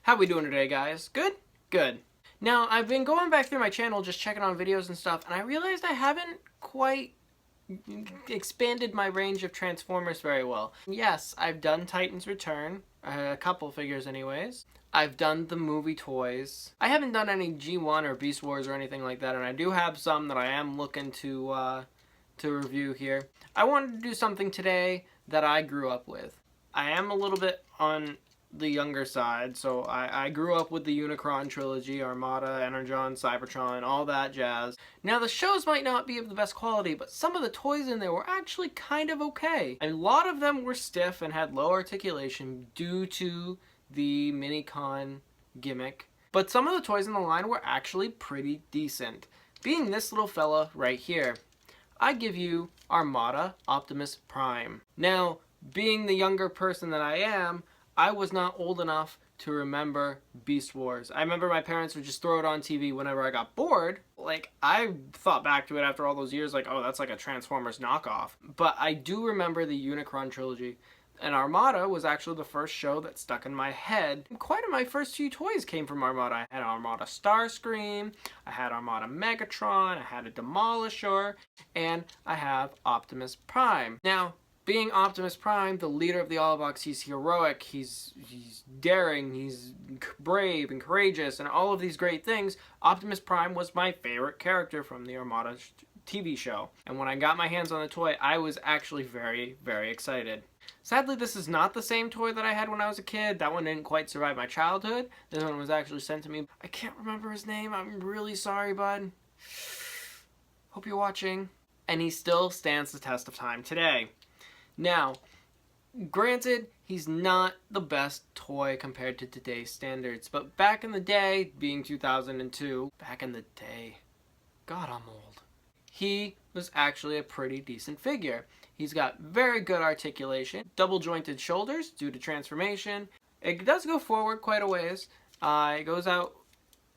How we doing today, guys? Good? Good. Now, I've been going back through my channel just checking on videos and stuff, and I realized I haven't quite expanded my range of Transformers very well. Yes, I've done Titan's Return, a couple figures anyways. I've done the movie toys. I haven't done any G1 or Beast Wars or anything like that, and I do have some that I am looking to review here. I wanted to do something today that I grew up with. I am a little bit on the younger side, so I grew up with the Unicron trilogy, Armada, Energon, Cybertron, all that jazz. Now the shows might not be of the best quality, but some of the toys in there were actually kind of okay. A lot of them were stiff and had low articulation due to the Minicon gimmick, but some of the toys in the line were actually pretty decent. Being this little fella right here, I give you Armada Optimus Prime. Now, being the younger person that I am, I was not old enough to remember Beast Wars. I remember my parents would just throw it on TV whenever I got bored. Like, I thought back to it after all those years, like, oh, that's like a Transformers knockoff. But I do remember the Unicron trilogy. And Armada was actually the first show that stuck in my head. Quite a my first few toys came from Armada. I had Armada Starscream, I had Armada Megatron, I had a Demolisher, and I have Optimus Prime. Now, being Optimus Prime, the leader of the Autobots, he's heroic, he's daring, he's brave and courageous, and all of these great things. Optimus Prime was my favorite character from the Armada TV show. And when I got my hands on the toy, I was actually very, very excited. Sadly, this is not the same toy that I had when I was a kid. That one didn't quite survive my childhood. This one was actually sent to me. I can't remember his name. I'm really sorry, bud. Hope you're watching. And he still stands the test of time today. Now, granted, he's not the best toy compared to today's standards, but back in the day, being 2002, God, I'm old. He was actually a pretty decent figure. He's got very good articulation, double jointed shoulders due to transformation. It does go forward quite a ways. It goes out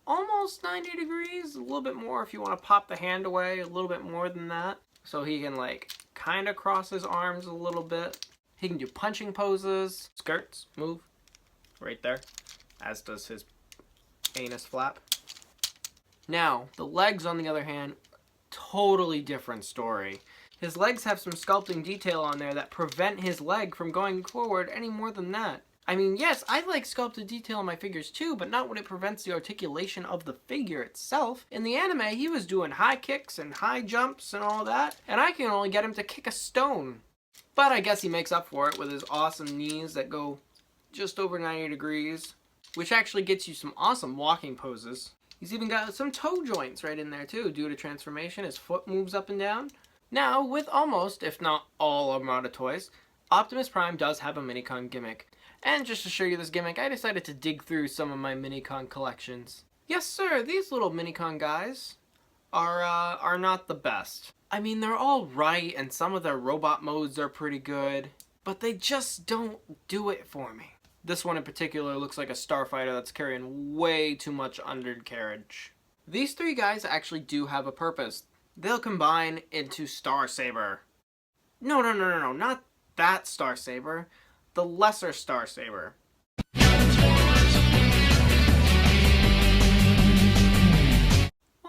almost 90 degrees, a little bit more if you want to pop the hand away, a little bit more than that. So he can like kind of cross his arms a little bit. He can do punching poses. Skirts move right there, as does his anus flap. Now, the legs on the other hand, totally different story. His legs have some sculpting detail on there that prevent his leg from going forward any more than that. I mean, yes, I like sculpted detail on my figures too, but not when it prevents the articulation of the figure itself. In the anime, he was doing high kicks and high jumps and all that, and I can only get him to kick a stone. But I guess he makes up for it with his awesome knees that go just over 90 degrees, which actually gets you some awesome walking poses. He's even got some toe joints right in there too, due to transformation. His foot moves up and down. Now, with almost, if not all Armada toys, Optimus Prime does have a Minicon gimmick. And just to show you this gimmick, I decided to dig through some of my Minicon collections. Yes, sir, these little Minicon guys are not the best. I mean, they're all right, and some of their robot modes are pretty good, but they just don't do it for me. This one in particular looks like a starfighter that's carrying way too much undercarriage. These three guys actually do have a purpose. They'll combine into Star Saber. No, not that Star Saber. The lesser Star Saber. Well,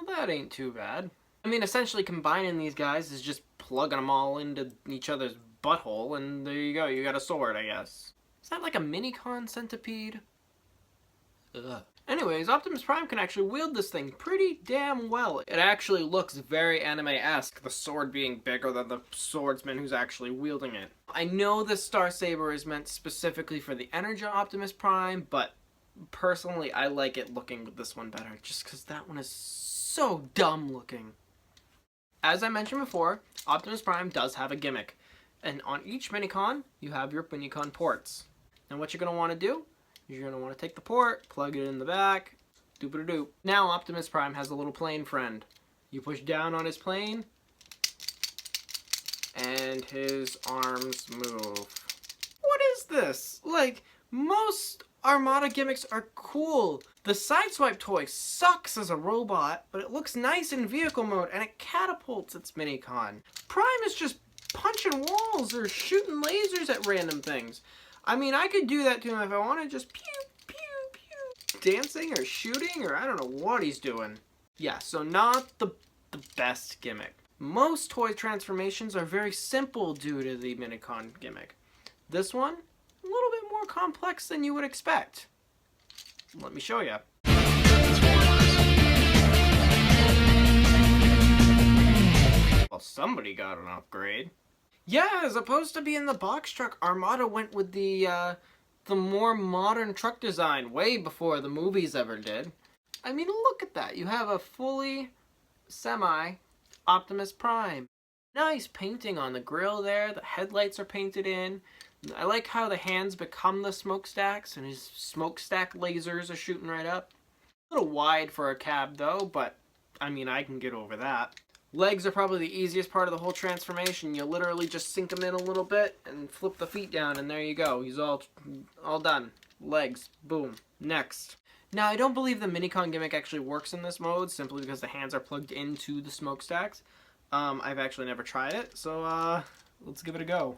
that ain't too bad. I mean, essentially combining these guys is just plugging them all into each other's butthole, and there you go, you got a sword, I guess. Is that like a Minicon centipede? Ugh. Anyways, Optimus Prime can actually wield this thing pretty damn well. It actually looks very anime-esque, the sword being bigger than the swordsman who's actually wielding it. I know this Star Saber is meant specifically for the Energon Optimus Prime, but personally I like it looking with this one better, just because that one is so dumb looking. As I mentioned before, Optimus Prime does have a gimmick, and on each Minicon, you have your Minicon ports. Now what you're going to want to do, you're going to want to take the port, plug it in the back, doop-a-doop. Now Optimus Prime has a little plane friend. You push down on his plane, and his arms move. What is this? Like, most Armada gimmicks are cool. The Sideswipe toy sucks as a robot, but it looks nice in vehicle mode, and it catapults its Minicon. Prime is just punching walls or shooting lasers at random things. I mean, I could do that to him if I wanted, just pew, pew, pew. dancing or shooting, or I don't know what he's doing. Yeah, so not the best gimmick. Most toy transformations are very simple due to the Minicon gimmick. This one, a little bit more complex than you would expect. Let me show you. Well, somebody got an upgrade. Yeah, as opposed to being the box truck, Armada went with the more modern truck design way before the movies ever did. I mean, look at that. You have a fully semi-Optimus Prime. Nice painting on the grill there. The headlights are painted in. I like how the hands become the smokestacks, and his smokestack lasers are shooting right up. A little wide for a cab, though, but, I mean, I can get over that. Legs are probably the easiest part of the whole transformation. You literally just sink him in a little bit and flip the feet down, and there you go. He's all done. Legs. Boom. Next. Now, I don't believe the Minicon gimmick actually works in this mode, simply because the hands are plugged into the smokestacks. I've actually never tried it, so let's give it a go.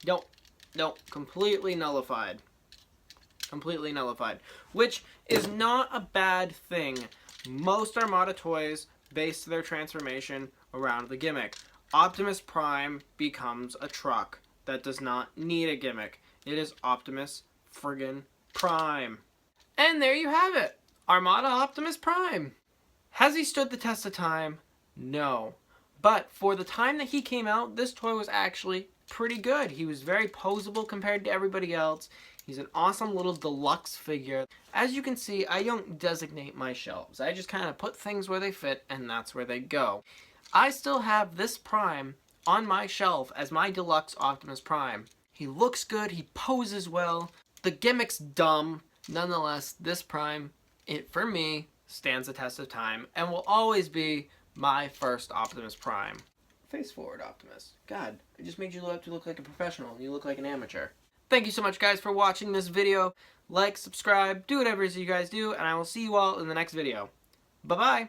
Nope. Completely nullified. Completely nullified. Which is not a bad thing. Most Armada toys base their transformation around the gimmick. Optimus Prime becomes a truck that does not need a gimmick. It is Optimus friggin' Prime. And there you have it. Armada Optimus Prime. Has he stood the test of time? No. But for the time that he came out, this toy was actually pretty good. He was very posable compared to everybody else. He's an awesome little deluxe figure. As you can see, I don't designate my shelves. I just kind of put things where they fit, and that's where they go. I still have this Prime on my shelf as my deluxe Optimus Prime. He looks good, he poses well, the gimmick's dumb. Nonetheless, this Prime, for me, stands the test of time and will always be my first Optimus Prime. Face forward, Optimus. God, I just made you look like a professional, and you look like an amateur. Thank you so much, guys, for watching this video. Like, subscribe, do whatever it is you guys do, and I will see you all in the next video. Bye-bye!